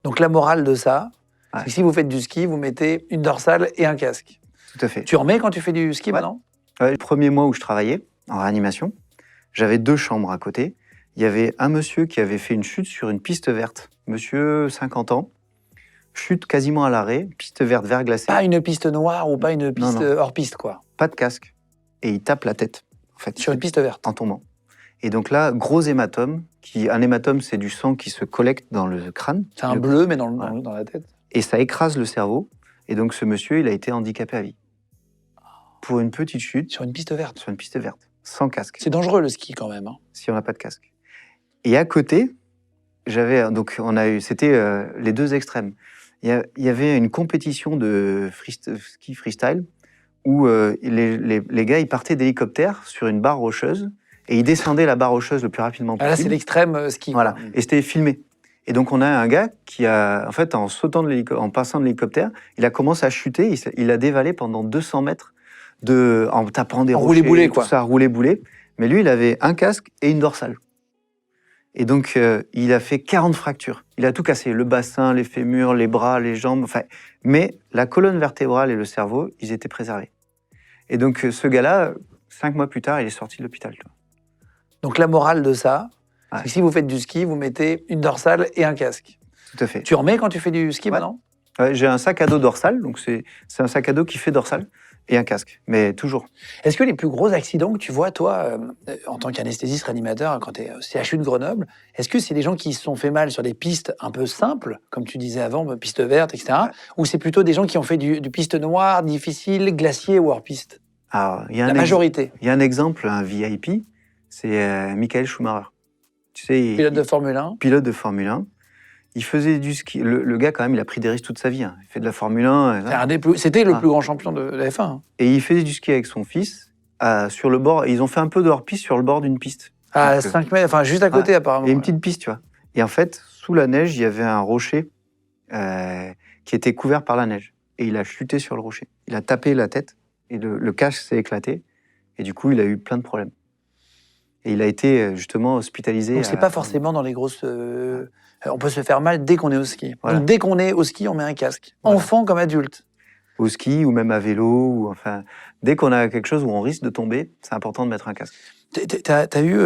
Donc la morale de ça, Ouais. c'est que si vous faites du ski, vous mettez une dorsale et un casque. Tout à fait. Tu remets quand tu fais du ski maintenant? Le premier mois où je travaillais en réanimation, j'avais 2 chambres à côté. Il y avait un monsieur qui avait fait une chute sur une piste verte. Monsieur, 50 ans, chute quasiment à l'arrêt, piste verte verglacée, Pas une piste noire ou pas une piste non. hors piste, quoi. pas de casque. Et il tape la tête, en fait, Sur une piste verte. en tombant. Et donc là, gros hématome. Un hématome, c'est du sang qui se collecte dans le crâne. C'est un bleu, mais dans Voilà. dans la tête. Et ça écrase le cerveau. Et donc ce monsieur, il a été handicapé à vie. Pour une petite chute Sur une piste verte. sur une piste verte, sans casque, C'est dangereux le ski quand même. Hein. si on n'a pas de casque. Et à côté, c'était les 2 extrêmes. Il y avait une compétition de ski freestyle où les gars, ils partaient d'hélicoptère sur une barre rocheuse et ils descendaient la barre rocheuse le plus rapidement Ah, là, c'est possible. l'extrême ski. Voilà. Quoi. Et c'était filmé. Et donc, on a un gars qui a, en fait, en passant de l'hélicoptère, il a commencé à chuter, il a dévalé pendant 200 mètres en tapant des En rochers, roulé-boulé, tout quoi. ça, roulé-boulé. Mais lui, il avait un casque et une dorsale. Et donc, il a fait 40 fractures. Il a tout cassé, le bassin, les fémurs, les bras, les jambes, enfin. Mais la colonne vertébrale et le cerveau, ils étaient préservés. Et donc, ce gars-là, 5 mois plus tard, il est sorti de l'hôpital. tu vois. Donc la morale de ça, Ouais. c'est que si vous faites du ski, vous mettez une dorsale et un casque. Tout à fait. Tu remets quand tu fais du ski Ouais. maintenant? Ouais, j'ai un sac à dos dorsal, donc c'est un sac à dos qui fait dorsale, et un casque, mais toujours. Est-ce que les plus gros accidents que tu vois, toi, en tant qu'anesthésiste réanimateur, quand tu es au CHU de Grenoble, est-ce que c'est des gens qui se sont fait mal sur des pistes un peu simples, comme tu disais avant, piste verte, etc., ou c'est plutôt des gens qui ont fait du piste noire, difficile, glacier ou hors piste? Alors, il y a La majorité. Il y a un exemple, un VIP, c'est Michael Schumacher. Tu sais, Pilote de Formule 1. pilote de Formule 1. Il faisait du ski. Le gars, quand même, il a pris des risques toute sa vie. Hein. Il fait de la Formule 1. C'était le Ah. plus grand champion de la F1. Hein. Et il faisait du ski avec son fils sur le bord. Ils ont fait un peu de hors-piste sur le bord d'une piste. À Donc, 5 mètres, enfin juste à côté apparemment. Et une petite piste, tu vois. Et en fait, sous la neige, il y avait un rocher qui était couvert par la neige. Et il a chuté sur le rocher. Il a tapé la tête et le casque s'est éclaté. Et du coup, il a eu plein de problèmes. Et il a été justement hospitalisé. Donc c'est pas forcément dans les grosses... on peut se faire mal dès qu'on est au ski. Voilà. Donc dès qu'on est au ski, on met un casque. Voilà. Enfant comme adulte. Au ski ou même à vélo. Ou, enfin, dès qu'on a quelque chose où on risque de tomber, c'est important de mettre un casque. T'as eu...